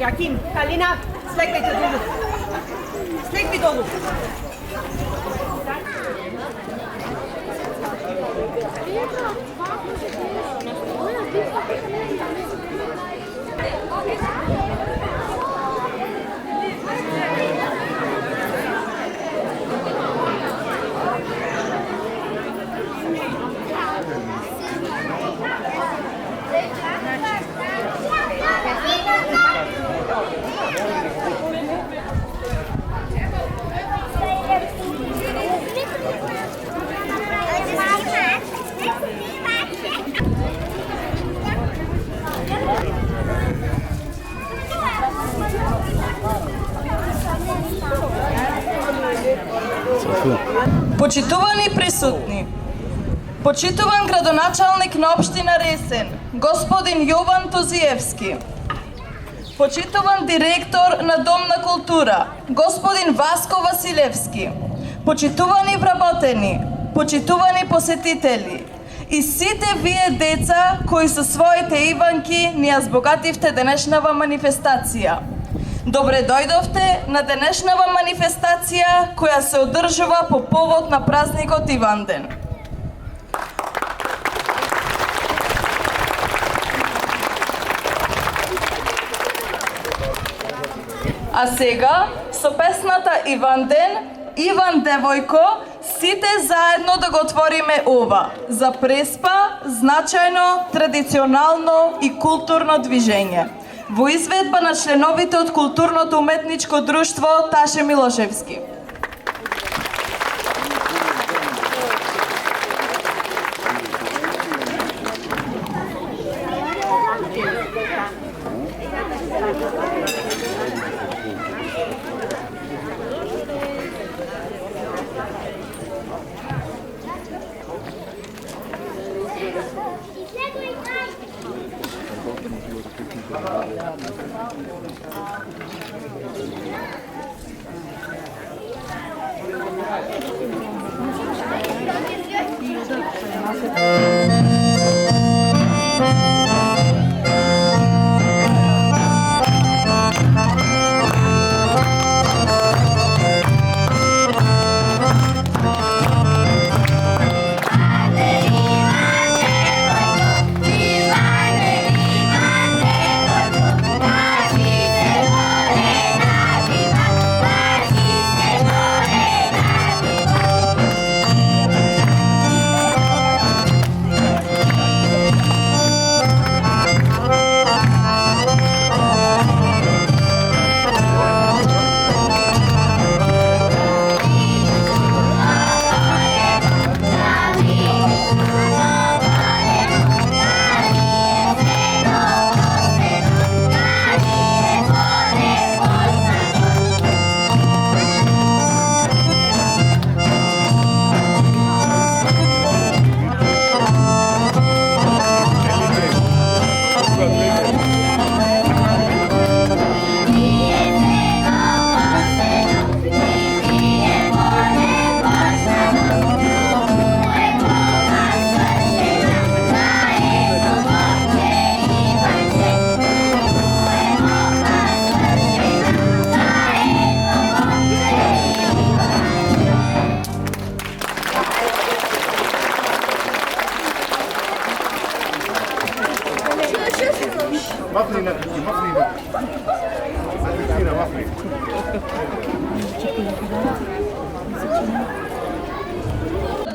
Јаким, Калина, слегнете долу. Слегни долу. Почитувани присутни, почитуван градоначалник на општина Ресен, господин Јован Тозиевски, почитуван директор на Дом на култура, господин Васко Василевски, почитувани вработени, почитувани посетители и сите вие деца кои со своите иванки ни ја збогативте денешнава манифестација. Добре дојдовте на денешнава манифестација која се одржува по повод на празникот Иванден. А сега, со песната Иванден, Иван девојко, сите заедно да го отвориме ова, за Преспа, значајно, традиционално и културно движење. Во изведба на членовите од културното уметничко друштво Таше Милошевски.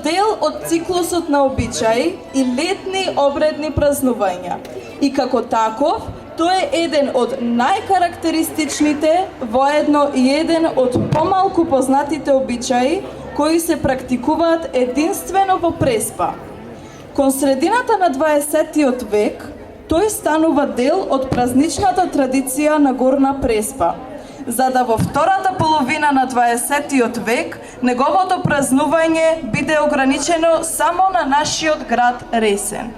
Дел од циклусот на обичаи и летни обредни празнувања. И како таков, тој е еден од најкарактеристичните, воедно и еден од помалку познатите обичаи кои се практикуваат единствено во Преспа. Кон средината на 20-тиот век, тој станува дел од празничната традиција на Горна Преспа, за да во втората половина на 20-тиот век неговото празнување биде ограничено само на нашиот град Ресен.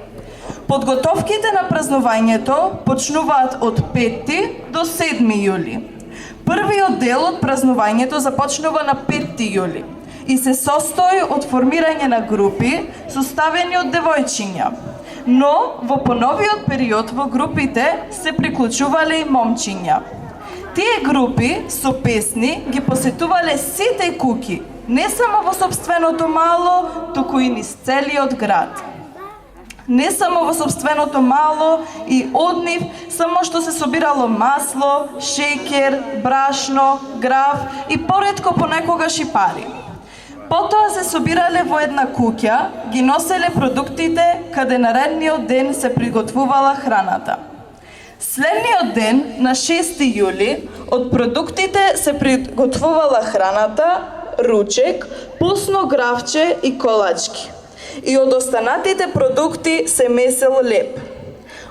Подготовките на празнувањето почнуваат од 5 до 7 јули. Првиот дел од празнувањето започнува на 5 јули и се состои од формирање на групи составени од девојчиња. Но во поновиот период во групите се приклучувале и момчиња. Тие групи со песни ги посетувале сите куќи, не само во сопственото мало, туку и низ целиот град. Не само во сопственото мало и од нив само што се собирало масло, шеќер, брашно, граф и поретко понекогаш и пари. Потоа се собирале во една куќа, ги носеле продуктите каде наредниот ден се приготвувала храната. Следниот ден, на 6 јули, од продуктите се приготвувала храната, ручек, посно графче и колачки. И од останатите продукти се месел леп.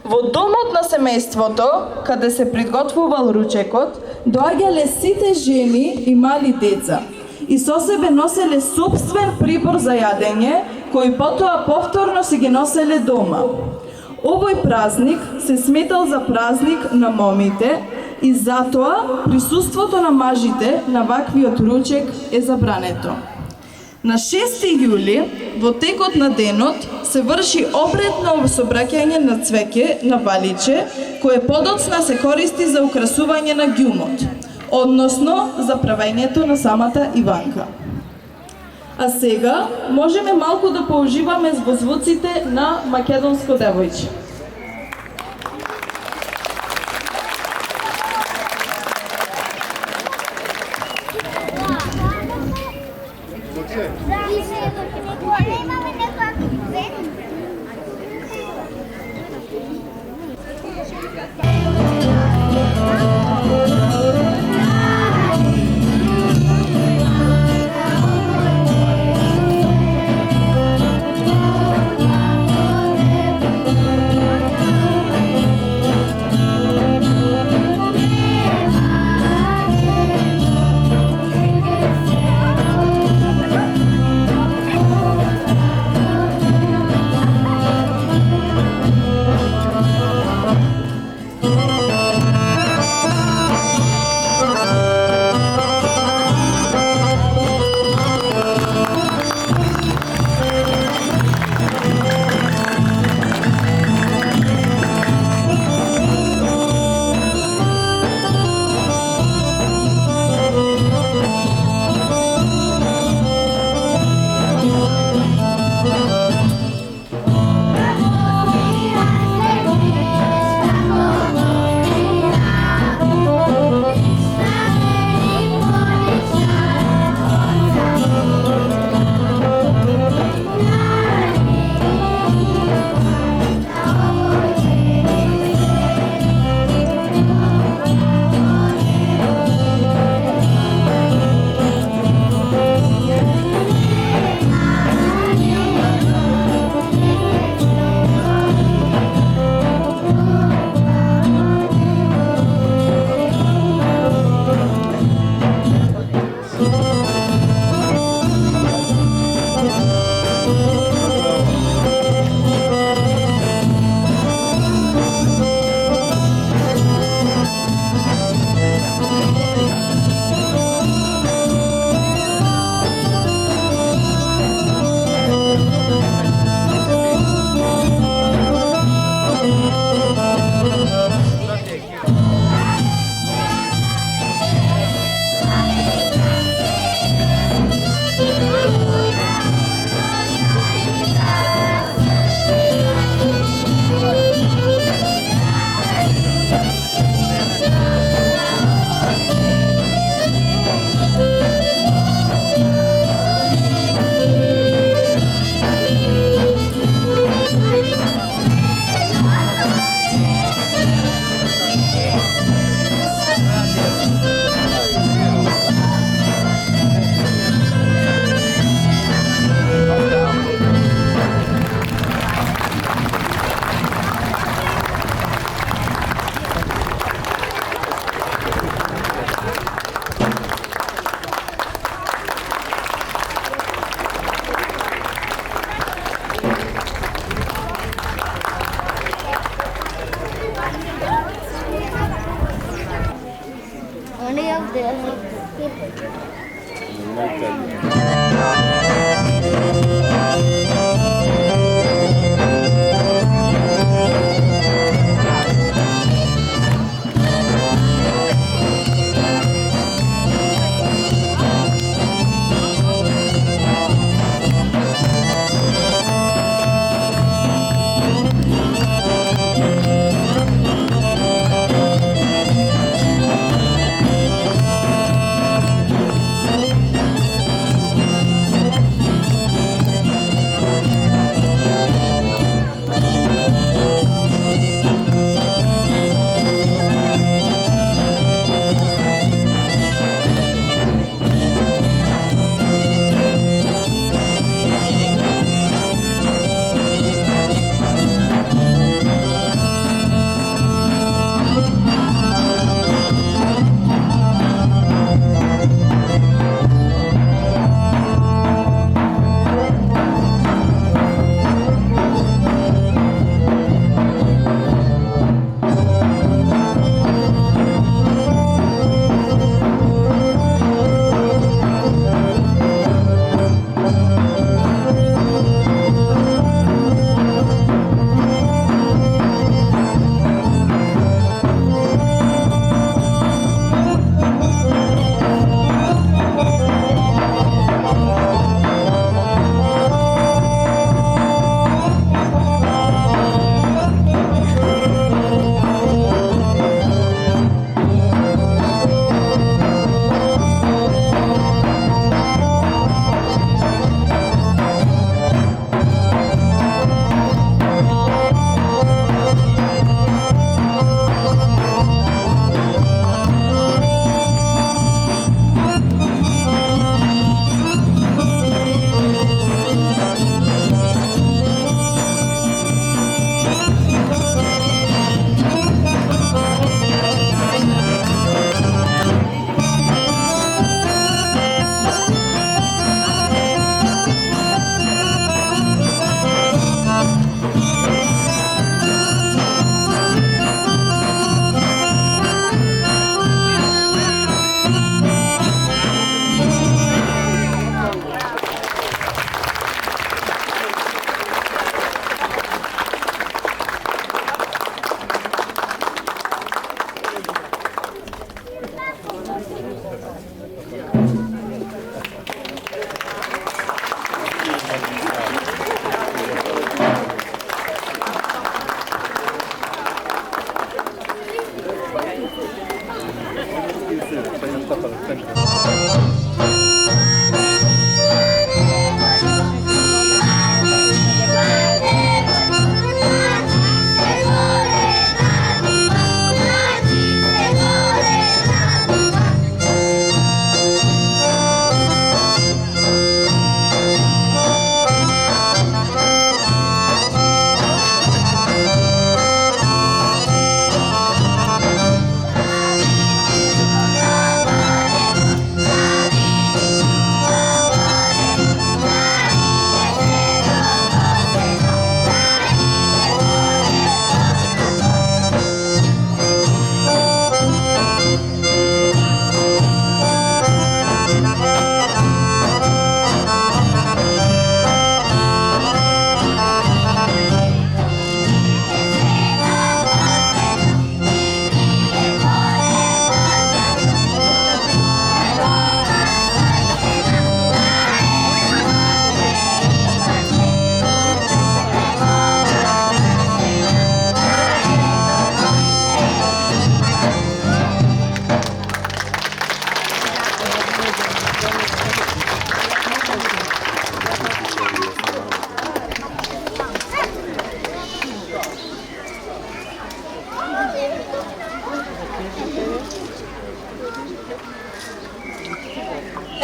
Во домот на семејството, каде се приготвувал ручекот, доаѓале сите жени и мали деца. И со себе носеле сопствен прибор за јадење, кој потоа повторно си ги носеле дома. Овој празник се сметал за празник на момите и затоа присуството на мажите на ваквиот ручек е забрането. На 6 јули, во текот на денот, се врши обред на собраќање на цвеќе на валиче, кое подоцна се користи за украсување на ѓумот, односно за правењето на самата Иванка. А сега можеме малку да поуживаме во звуците на македонско девојче.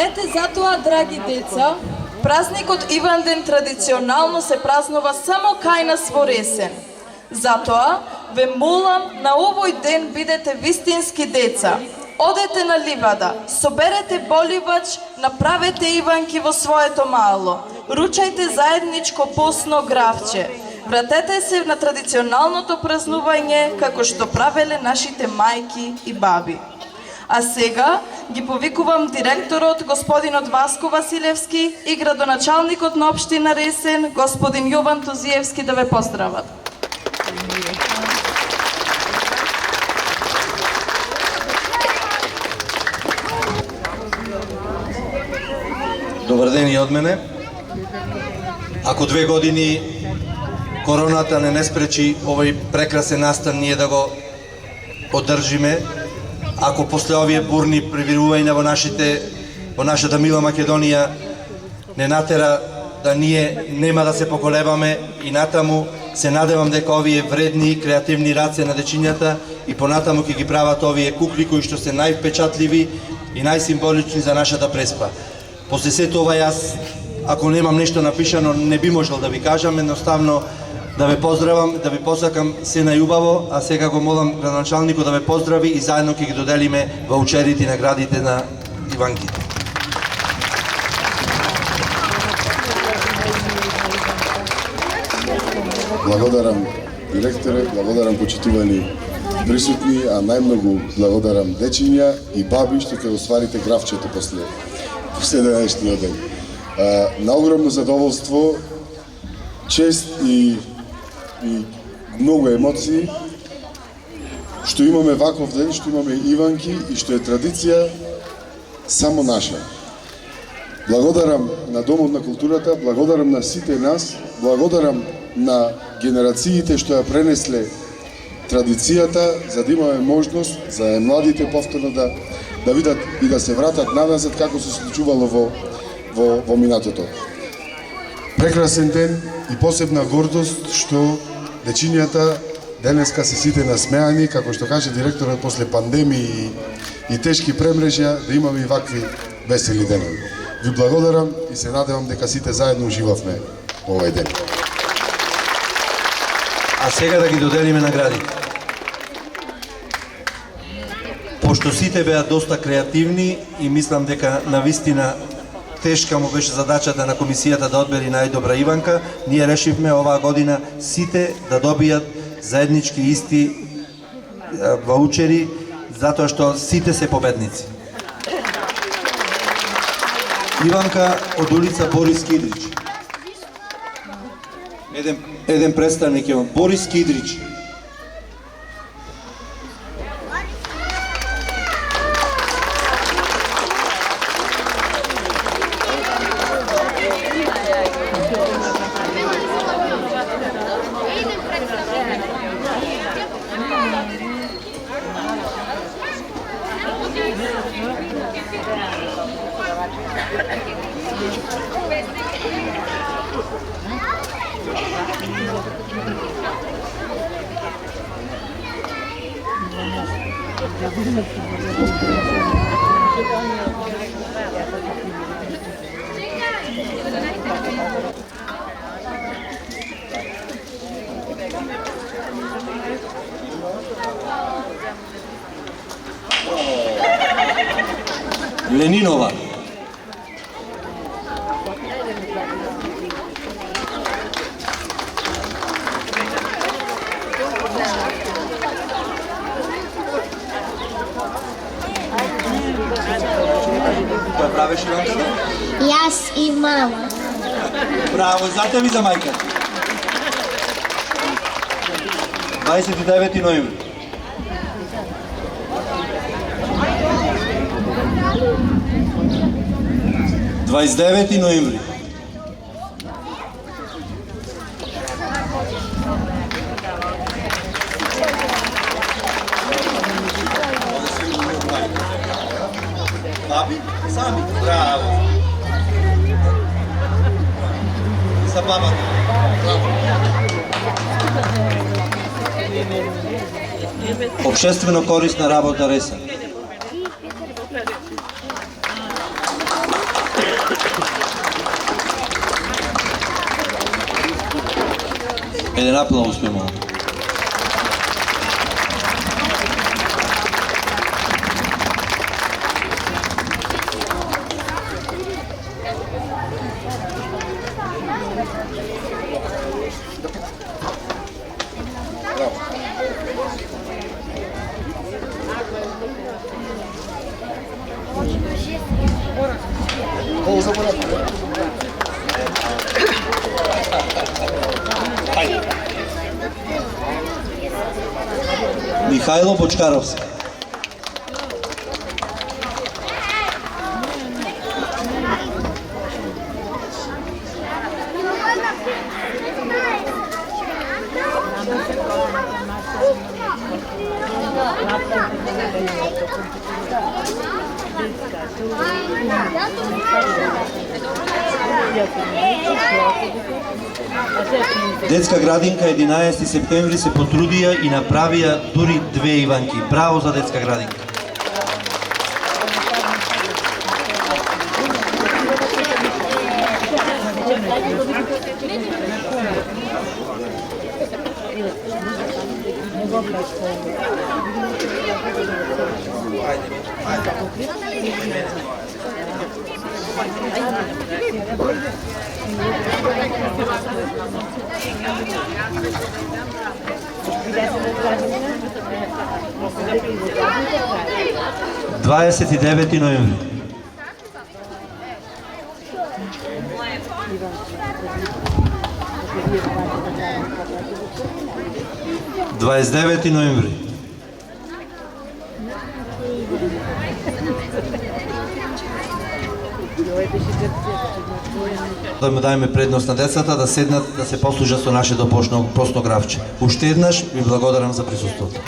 Ете затоа, драги деца, празникот Иванден традиционално се празнува само кај нас во есен. Затоа, ве молам на овој ден бидете вистински деца. Одете на ливада, соберете боливач, направете иванки во своето мало, ручајте заедничко посно гравче. Вратете се на традиционалното празнување како што правеле нашите мајки и баби. А сега ги повикувам директорот господинот Васко Василевски и градоначалникот на општина Ресен господин Јован Тузиевски да ве поздрават. Добар ден и од мене. Ако 2 години короната не спречи овој прекрасен настан ние да го одржиме, ако после овие бурни пребирувања во нашата мила Македонија не натера да ние нема да се поколебаме и натаму се надевам дека овие вредни и креативни раце на дечињата и понатаму ќе ги прават овие кукли кои што се највпечатливи и најсимволични за нашата преспа. После сето ова јас, ако немам нешто напишано, не би можел да ви кажам, едноставно да ве поздравам, да ви посакам се најубаво, а сега го молам градоначалникот да ве поздрави и заедно ќе ги доделиме ваучерите и наградите на Иванките. Благодарам директоре, благодарам почитувани присутни, а најмногу благодарам дечиња и баби што ќе осварите гравчето после денешниот ден. На огромно задоволство, чест и многу емоции што имаме ваков ден, што имаме Иванки и што е традиција само наша. Благодарам на Домот на културата, благодарам на сите нас, благодарам на генерациите што ја пренесле традицијата, за да имаме можност за младите повторно да видат и да се вратат назад како се случувало во минатото. Прекрасен ден и посебна гордост што дечињата денеска се сите насмеани, како што каже директорот, после пандемии и тешки премрежја, да имаме и вакви весели денови. Ви благодарам и се надевам дека сите заедно уживавме овој ден. А сега да ги доделиме наградите. Пошто сите беа доста креативни и мислам дека навистина тешка му беше задачата на комисијата да одбери најдобра Иванка, ние решивме оваа година сите да добијат заеднички исти ваучери, затоа што сите се победници. Иванка од улица Борис Кидрич. Еден представник е Борис Кидрич. Ленинова. Кој правиш, Иванка? Јас и мама. Браво, за тебе и за мајка. 29 ноември. Дваесет ноември. Баби? Сами? Браво! За бабата. Обшествено корисна работа Реса. Еден аплауз ме молам. Михајло Бочкаровски. Детска градинка 11 септември се потрудија и направија дури 2 Иванки. Браво за детска градинка. Дваесет и девети ноември. Дваесет девети ноември. Да му дајме предност на децата да седнат, да се послужат со нашето постно гравче. Уште еднаш ви благодарам за присуството.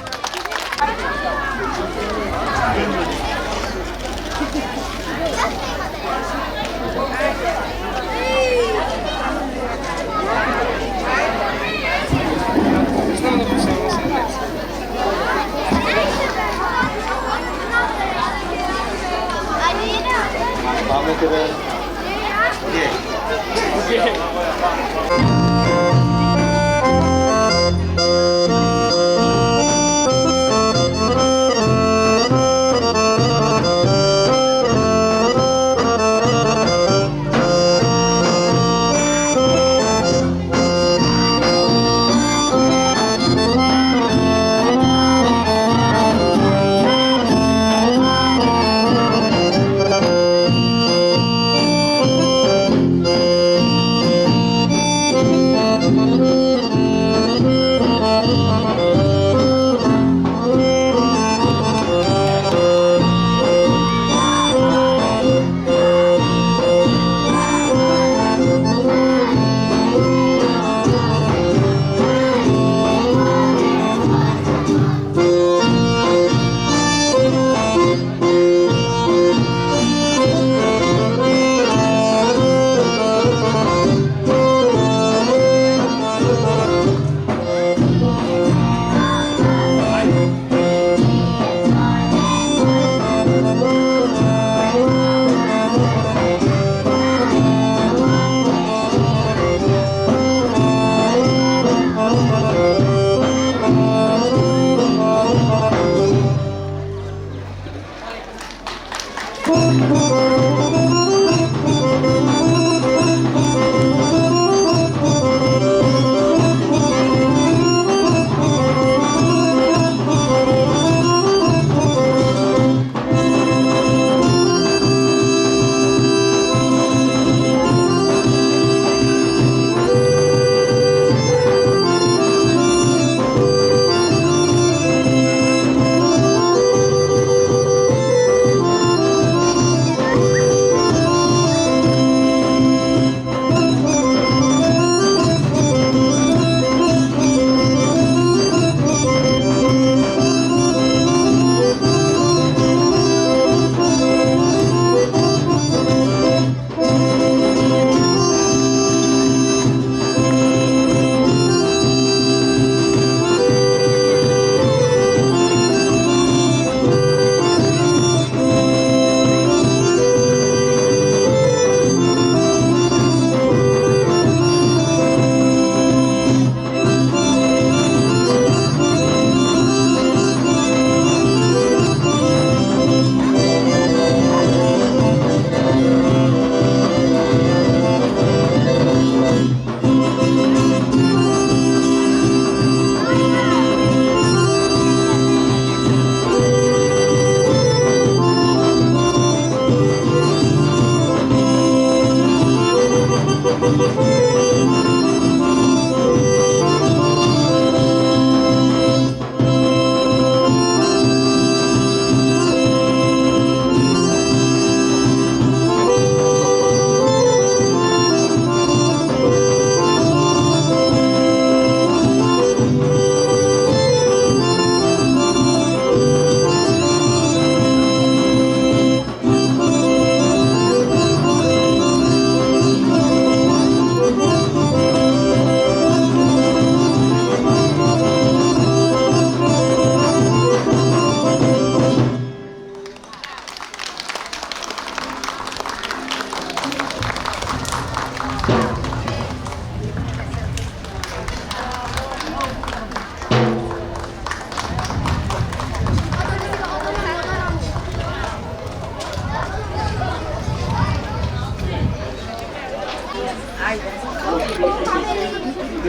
I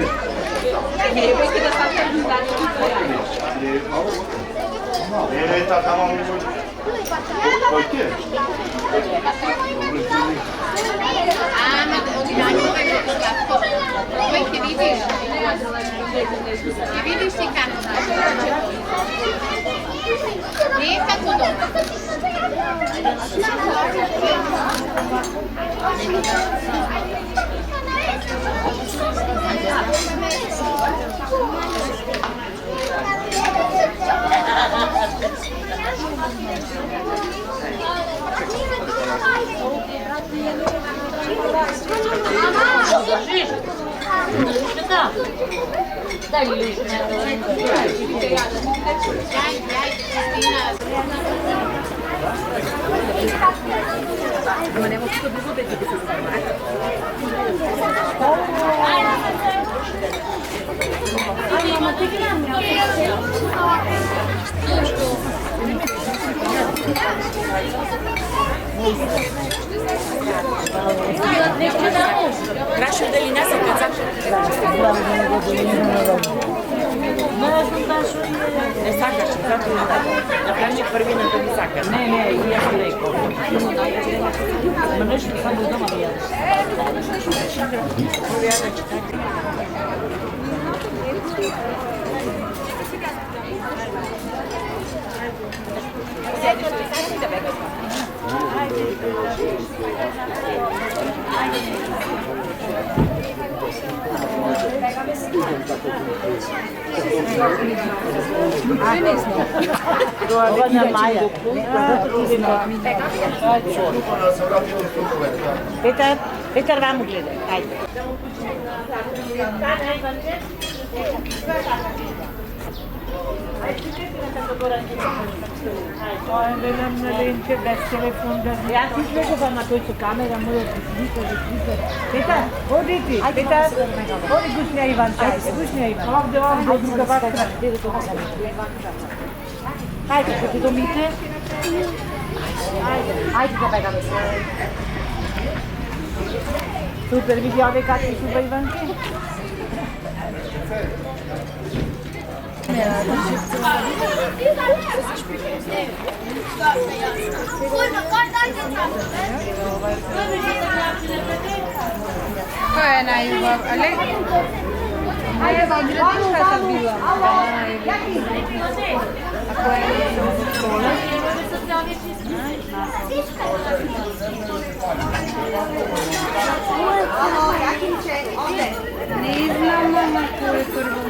vidiš ti kartu. Nije kako dobro. Краще да ли не се казах. Не сакаш, зато да кажи први на да не сакаш. Не, и ја ти рекол. Ма нещо само дома ми јадеш. Ова на Маја. Петар, ваму гледај. Ајде. Јас излегувам на тој со камера, моја слика. Петар, оди ти. Петар, оди гушња Иван, гушња Иван. Овде, друга вакра. Ајде, ќе ти домите. Ајде да бегаме. Супер, види овде како ти супер Иванке. Ko je najljubav, ali? Gradiliška sam bila. A koja je škola? Ne znam, mama, ko je prvo.